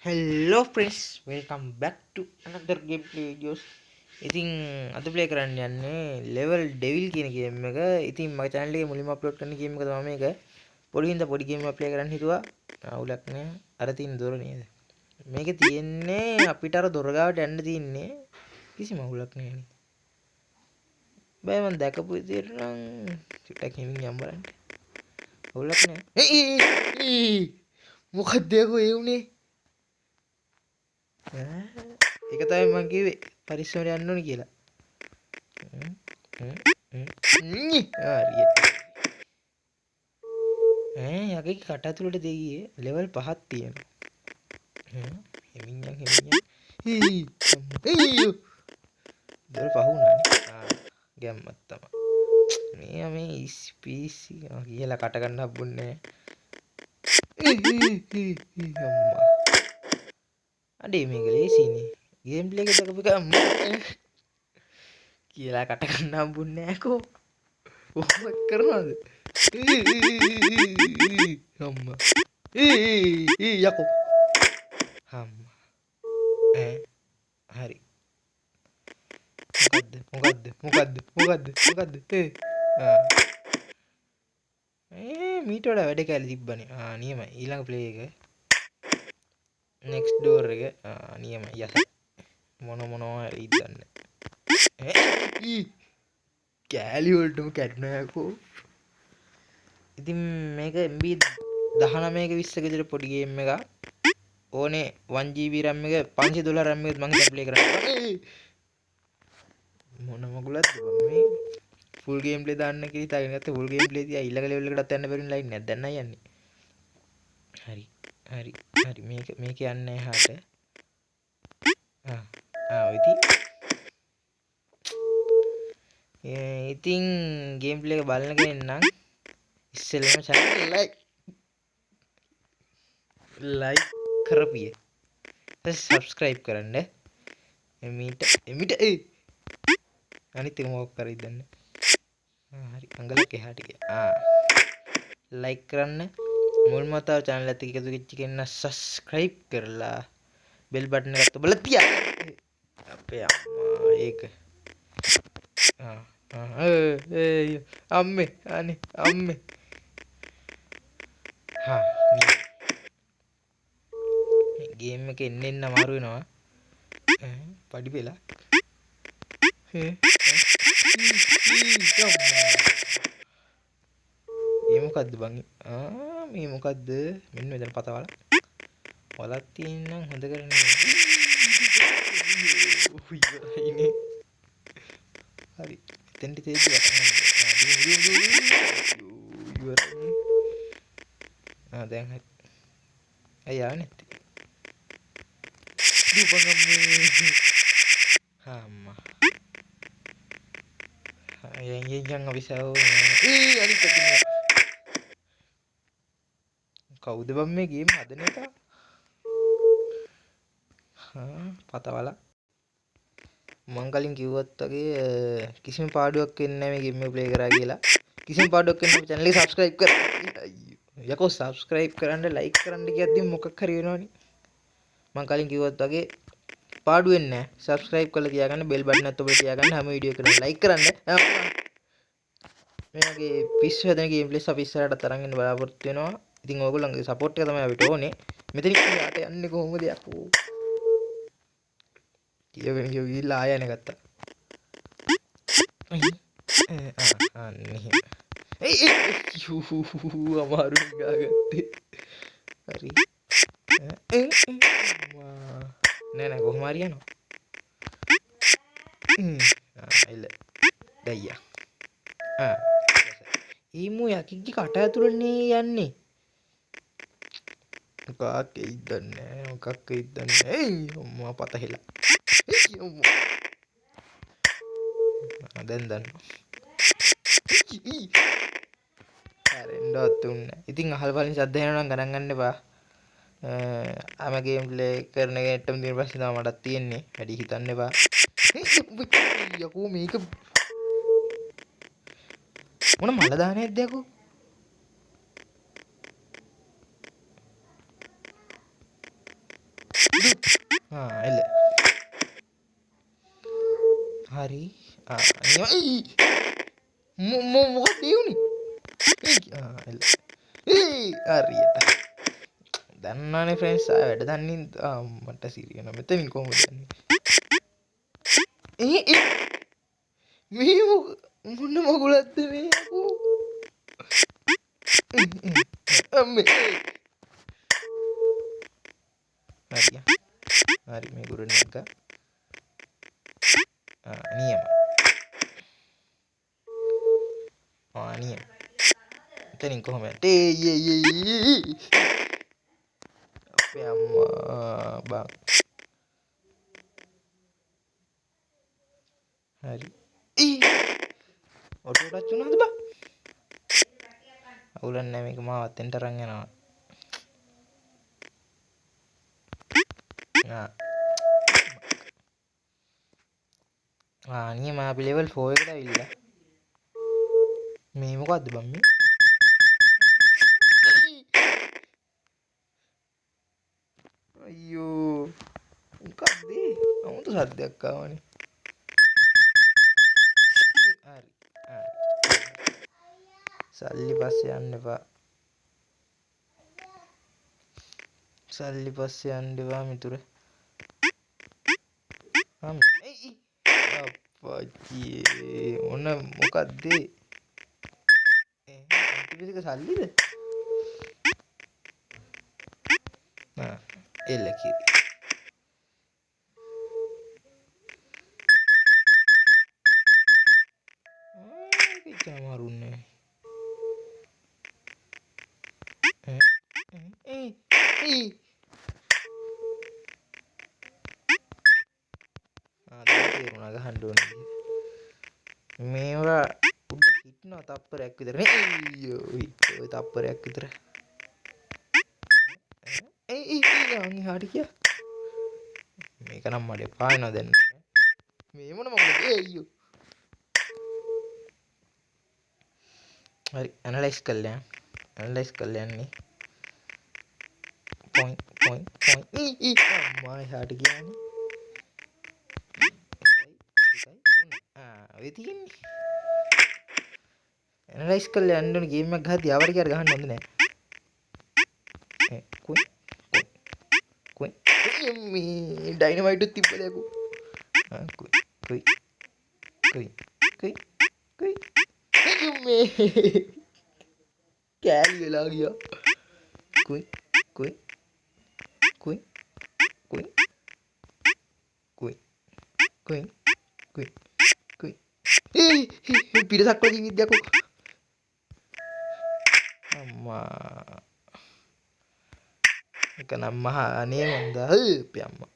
Hello friends, welcome back to another gameplay videos. ඉතින් අද play කරන්න යන්නේ level devil කියන ගේම් එක. ඉතින් මගේ channel එකේ මුලින්ම අප්ලෝඩ් කරන ගේම් එක තමයි මේක. පොඩි හින්දා පොඩි ගේම් එකක් ප්ලේ කරන්න හිතුවා. අවුලක් නෑ. අර තියෙන දොර නේද? මේකේ තියෙන්නේ අපිට අර දොර ගාවට යන්න තියෙන්නේ. කිසිම අවුලක් නෑ නේ. බෑ මම දැකපු විදියට නම් චුට්ටක් හිමින් යම් බලන්න. අවුලක් නෑ. මොකක්ද ඒ උනේ? ඒක තමයි මම කිව්වේ පරිස්සමට යන්න ඕනේ කියලා. හරියට. යකේ කට ඇතුළට දෙගියේ ලෙවල් 5ක් තියෙනවා. හිමින් දොර පහ වුණානේ. ගැම්මක් තමයි. මේ ඉස්පීසි කියලා කට ගන්න හම්බුන්නේ නැහැ. අඩේ මේක ලේසියිනේ. ගේම් ප්ලේ එක දකපු ගමන් කියලා කට ගන්න හම්බුන්නේ නැකෝ. කොහොම කරනවද? අම්මා. යකෝ. අම්මා. හරි. මොකද්ද? මීට වඩා වැඩ කැලි තිබ්බනේ. නියමයි. ඊළඟ ප්ලේ එක. next door එක. නියමයි. යස. මොනවා හරි ඉදන්න. කෑලි වලටම කැඩුණා යකෝ. ඉතින් මේක MB 19ක 20ක විතර පොඩි ගේම් එකක්. ඕනේ 1GB RAM එක 500 RAM එකත් මම හිතා ප්ලේ කරන්න. මොන මගුලක්ද මේ ෆුල් ගේම් ප්ලේ දාන්න කියලා හිතාගෙන ගත්තා. ෆුල් ගේම් ප්ලේ තියා ඊළඟ ලෙවල් එකටත් යන්න බැරි ලයින් එකක් දැන් නයි යන්නේ. හරි මේක යන්නේ එහාට. ඉතින් ගේම් ප්ලේ එක බලන කෙනෙක් නම් ඉස්සෙල්ලම channel like කරපිය. subscribe කරන්න. එමිට අනිත් එක මොකක් කරයිද දන්නේ. හරි අඟලක් එහාට ගියා. like කරන්න. මුල්ම තව channel එකත් එක්ක එකතු වෙච්ච කෙනා subscribe කරලා bell button එකත් ඔබලා තියන්න. අපේ අම්මා ඒක. අම්මේ ගේම් එක එන්න අමාරු වෙනවා. පඩි පෙලා. මේ මොකද්ද බං? මේ මොකද්ද? මෙන්න මෙතන පතවල. වලක් තියෙනම් හොඳ කරන්නේ. ඉවරයිනේ. හරි. එතෙන්ට තේජි ඉවරයි. දැන් හරි. අයියා නැති. අම්මා. yang bisa අනිත් පැත්තේ කවුද බම් මේ ගේම් හදන එක? පතවල මං කලින් කිව්වත් වගේ කිසිම පාඩුවක් වෙන්නේ නැහැ මේ ගේම් එක ප්ලේ කරා කියලා. කිසිම පාඩුවක් වෙන්නේ නැහැ. channel එක subscribe කරන්න. යකෝ subscribe කරන්න like කරන්න කියද්දි මොකක් හරි වෙනවනේ. මං කලින් කිව්වත් වගේ පාඩු වෙන්නේ නැහැ. subscribe කරලා තියාගන්න bell button එකත් ඔබට තියාගන්න හැම වීඩියෝ එකකම like කරන්න. මේ වගේ පිස්සු හදන ගේම් ප්ලේස් අපි ඉස්සරහට අරන් යන්න බලාපොරොත්තු වෙනවා. ඉතින් ඕගොල්ලන්ගේ සපෝට් එක තමයි අපිට ඕනේ. මෙතනින් යාට යන්නේ කොහොමද යකෝ? කියවෙන ගිහිල්ලා ආය යන ගත්තා. අමාරු ගාගත්තේ. හරි. නෑ කොහොම හරි යනවා. එල. දయ్యා. ඊමු යකික්ගේ කට ඇතුළනේ යන්නේ. මොකක් එයිද දන්නේ. අම්මා පත හෙලා. දැන් දන්නවා. හැරෙන්නවත් උන්නේ. ඉතින් අහල් වලින් සද්ද එනවා නම් ගණන් ගන්න එපා. ආම ගේම් ප්ලේ කරන එකටම දින පස්සේ තමයි මටත් තියෙන්නේ. වැඩි හිතන්න එපා. යකෝ මේක මොන මල දාන්නේද යකෝ? එල හරි මොකක්ද ඒ වුනේ එල හරියට දන්නවනේ ෆ්‍රෙන්ඩ්ස් ආ වැඩ දන්නේ මට සිරියන මෙතනින් කොහොමද දන්නේ මේ මොන මගුලක්ද මේ යකෝ අම්මේ හරි මේ ගුරුන් එක නියම නියම එතනින් කොහොමද අපේ අම්මා බං හරි ඔටෝ ටච් වුණාද බං අවුලක් නැහැ මේක මාවත් එන්ට අරන් යනවා නියම අපි ලෙවල් 4 එකට ඇවිල්ලා මේ මොකද්ද බං මේ අයියෝ මොකක්ද අමුතු සද්දයක් ආවනේ හරි සල්ලි පස්සේ යන්න එපා සල්ලි පස්සේ යන්න එපා මිතුර අප්පච්චියේ මොන මොකක්ද අන්තිපිසික සල්ලිද එල කිරි කිච්චා මාරුන්නේ තේරුණා ගහන්න ඕනේ මේවා උඩ හිටනවා තප්පරයක් විතර අයියෝ හිටෝ තප්පරයක් විතර හාට කිය මේක නම් මට පායනවා දැන් මේ මොන මොකද අයියෝ හරි ඇනලයිස් කරලා යන්නේ පොයින්ට් අම්මා හාට කියන්නේ ඔය තියෙන්නේ ඇනලයිස් කරලා යන්න ඕනේ ගේම් එකක් ගහද්දි ආවර කියලා ගහන්න හොඳ නෑ මේ ඩයිනමයිට් උත් තිබ්බද යකෝ කොයි මේ කෑලි වෙලා ගියා කොයි පිරසක් වගේ විද්‍යාවකෝ අම්මා එක නම් මහා අනේ මන්ද අපේ අම්මා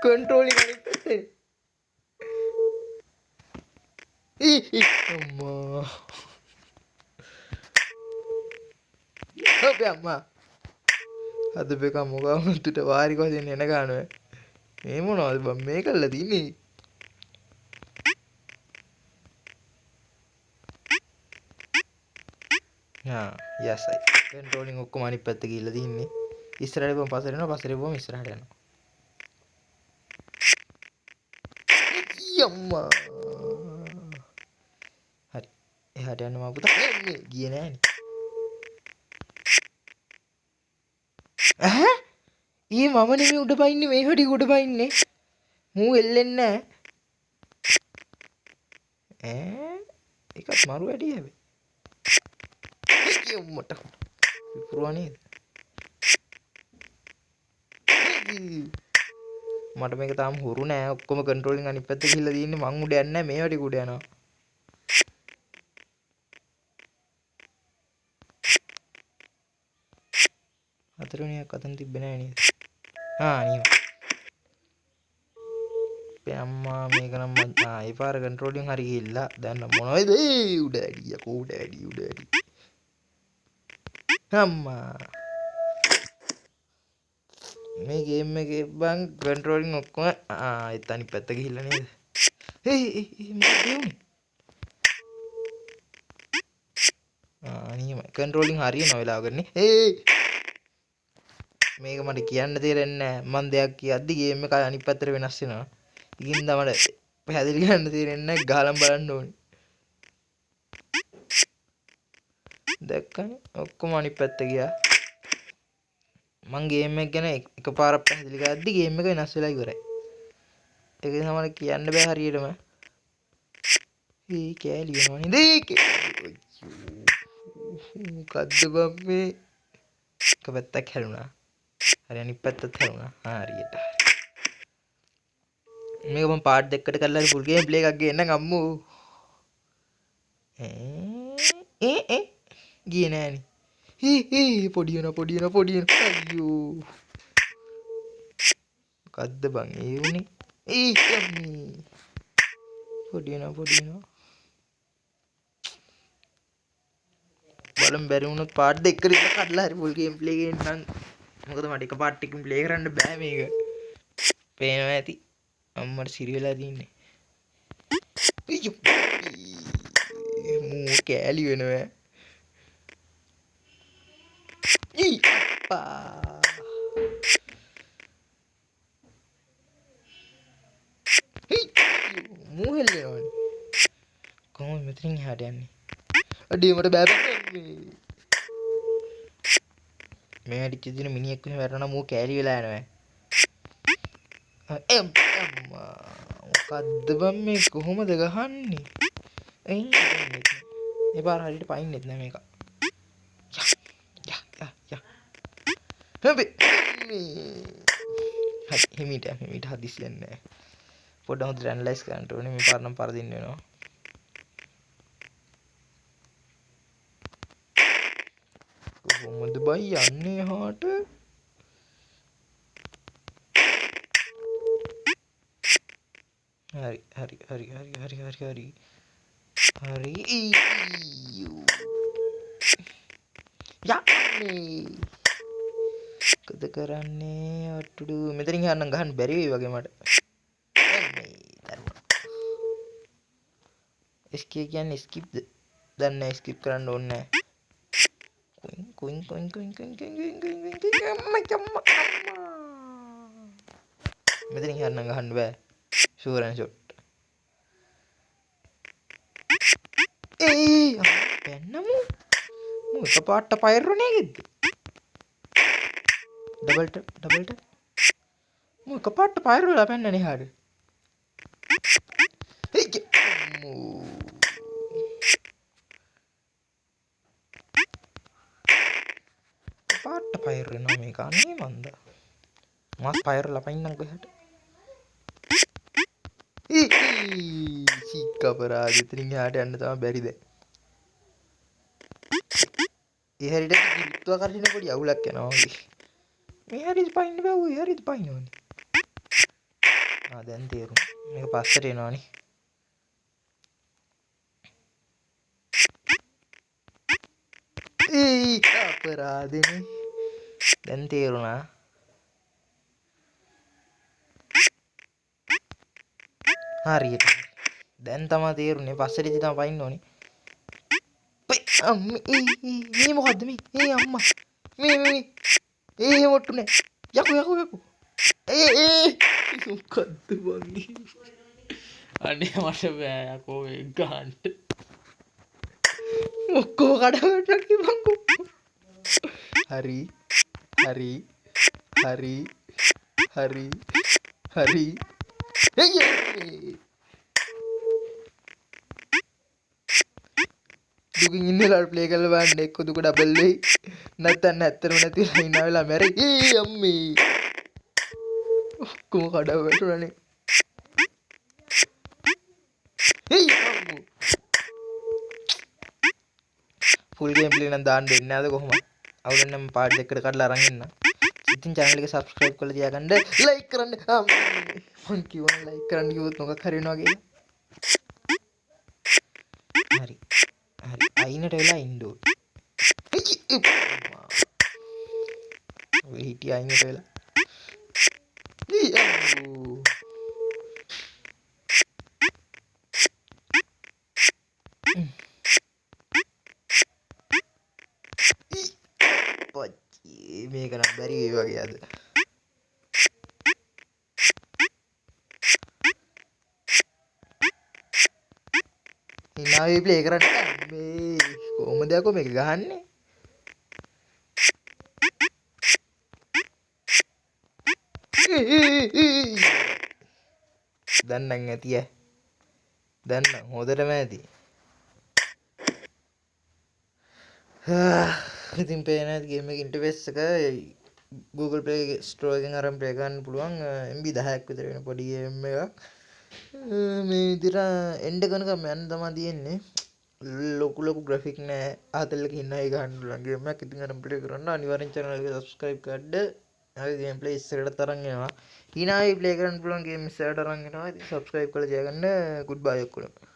කන්ට්‍රෝලින් අනිත් පැත්තේ අම්මා අපේ අම්මා අද බේක මොකවුන්ටට වාරි කොහෙන් එන ගානව මේ මොනවද බං මේ කළා තින්නේ යසයි කන්ට්‍රෝලින් ඔක්කොම අනිත් පැත්ත ගිහිල්ලා තින්නේ ඉස්සරහට බම් පස්සට යනවා පස්සට බම් ඉස්සරහට යනවා යම්මා හරි එහාට යන්න මම පුතා ගියේ නෑනේ ඊ මම නෙමෙයි උඩ පයින්නේ මේ හොටි උඩ පයින්නේ මූ එල්ලෙන්නේ නෑ ඒකත් මරු වැඩි හැබැයි උම්මට විපුරුවා නේද මට මේක තාම හුරු නෑ ඔක්කොම කන්ට්‍රෝලින් අනිත් පැත්ත ගිහිල්ලා තියෙන්නේ මං උඩ යන්නේ නෑ මේ වැඩි උඩ යනවා හතරවෙනියක් අතන තිබ්බේ නෑ නේද නියම අපේ අම්මා මේක නම් ඒ පාර කන්ට්‍රෝලින් හරි ගිහිල්ලා දැන් මොනවද උඩ වැඩි අම්මා මේ ගේම් එකේ බං කන්ට්‍රෝලින් ඔක්කොම ඒත් අනිත් පැත්ත ගිහිල්ලා නේද මොකද නියමයි කන්ට්‍රෝලින් හරියන වෙලාවකනේ. ඒ මේක මට කියන්න තේරෙන්නේ නැහැ. මම දෙයක් කියද්දි ගේම් එක අනිත් පැත්තට වෙනස් වෙනවා. ඉතින් තමයි පැහැදිලි කරන්න තේරෙන්නේ නැහැ. ගහලම් බලන්න ඕනේ. දැක්කනේ ඔක්කොම අනිත් පැත්ත ගියා. මං ගේම් එක ගැන එකපාරක් පැහැදිලි කරද්දි ගේම් එක වෙනස් වෙලා ඉවරයි. ඒක නිසා මට කියන්න බෑ හරියටම. ඒ කෑලි වෙනවා නේද? මොකද්ද බම්මේ? එක පැත්තක් හැරුණා. හරි අනිත් පැත්තත් හැරුණා. හරියට. මේක මම පාර්ට් දෙකකට කරලා හරි ෆුල් ගේම් ප්ලේ එකක් ගේන්නම් අම්මෝ. ගියේ නෑනේ. පොඩි වෙන අයියෝ. මොකද්ද බං ඒ උනේ? යම්මී. පොඩි වෙනවා. බලමු බැරි වුණොත් පාර්ට් දෙකකට ඉන්න කඩලා හරි ෆුල් ගේම් ප්ලේ ගේන්නම්. මොකද මට එක පාර්ට් එකකින් ප්ලේ කරන්න බෑ මේක. පේනවා ඇති. අම්මට සිරි වෙලා තින්නේ. මූ කෑලි වෙනවා. අප්පා. මූ හෙල්ලෙනවනේ. කොහොමද මෙතනින් එහාට යන්නේ? අඩේ මට බෑ බෑ. මේ අඩිච්ච දින මිනිහෙක් වෙන වැටෙනා මූ කෑලි වෙලා යනවා. අම්මා මොකද්ද බම් මේ කොහොමද ගහන්නේ? ඒ පාර හරියට පයින්නෙත් නෑ මේක. යා. හරි හිමීට හදිස්සියෙන් නෑ. පොඩ්ඩක් හොඳට ඇනලයිස් කරන්න ඕනේ මේ පාර නම් පරදින්න වෙනවා. කොහොමද බයි යන්නේ එහාට? හරි. යන්නේ. මොකද කරන්නේ? අට්ටුඩු මෙතනින් යන්න ගහන්න බැරි වෙයි වගේ මට. escape කියන්නේ skipද? දැන් නෑ skip කරන්න ඕනේ නෑ. කොයින් අම්මා. මෙතනින් යන්න ගහන්න බෑ. Sure and shot. පෙන්නමු. මු එකපාරට පයරුනේ කිද්ද? Double tap. මු එකපාරට පයරුලා පෙන්නනේ හාඩ. පාට පයරනවා මේක අනේ මන්ද. මාස් පයරලා පයින්නම් කොහෙට? සික්කපරාද ඉතින් එහාට යන්න තමයි බැරිද? ඒ හැරිට ගිරුත්වාකර්ෂණ පොඩි අවුලක් යනවා වගේ. මේ හැරිත් පයින්න බෑ ඔය හැරිත් පයින්නෝනේ. දැන් තේරුණා. මේක පස්සට එනවානේ. අපරාධනේ. දැන් තේරුණා. හරියට. දැන් තමයි තේරුනේ පස්සට ඉඳි තමයි පයින්න ඕනේ. මේ මොකද්ද මේ? අම්මා. මේ. මොට්ටුනේ. යකෝ. මොකද්ද වන්නේ? අනේ මට බෑ යකෝ ඒ ගන්න. ඔක්කොම කඩවටක් කිව්වකෝ. හරි. දුකින් ඉන්නලා ප්ලේ කරලා බලන්න එක්ක දුක ඩබල් වෙයි. නැත්නම් ඇත්තටම නැතිලා ඉන්න වෙලාව මැරෙයි. අම්මේ. ඔක්කොම කඩවටුණානේ. ෆුල් ගේම් ප්ලේ නම් දාන්න දෙන්නේ නැද්ද කොහොමද? අවුලෙන් නම් පාර්ට් දෙකකට කඩලා අරන් ඉන්න. ඉතින් channel එක subscribe කරලා තියාගන්න. like කරන්න. මං කියවන like කරන්න කිව්වොත් මොකක් හරි වෙනවා කියලා. හරි. අයිනට වෙලා ඉන්න ඕනේ. ඔය හිටිය අයිනට වෙලා. පොච්චි මේක නම් බැරි වේවා වගේ අද. හිනාවේ ප්ලේ කරන්න මේ කොහොමද යකෝ මේක ගහන්නේ? දැන් නම් ඇති ඈ. දැන් නම් හොදටම ඇති. ඉතින් පේන ගේම් එක ඉන්ටර්ෆේස් එක Google Play Store එකෙන් අරන් ප්ලේ කරන්න පුළුවන් MB 10ක් විතර වෙන පොඩි ගේම් එකක්. මේ විදිහට එන්ඩ් කරනකම් යන්න තමයි තියෙන්නේ. ලොකු ග්‍රැෆික් නෑ. ආතල්ලක ඉන්න එක ගන්න පුළුවන් ගේම් එකක්. ඉතින් අරන් ප්ලේ කරන්න අනිවාර්යෙන් channel එක subscribe කරන්න. ආයේ ගේම් ප්ලේ ඉස්සරහට තරන් එනවා. hinaයි ප්ලේ කරන්න පුළුවන් ගේම් ඉස්සරහට අරන් එනවා. ඉතින් subscribe කරලා තියාගන්න. goodbye ඔක්කොම.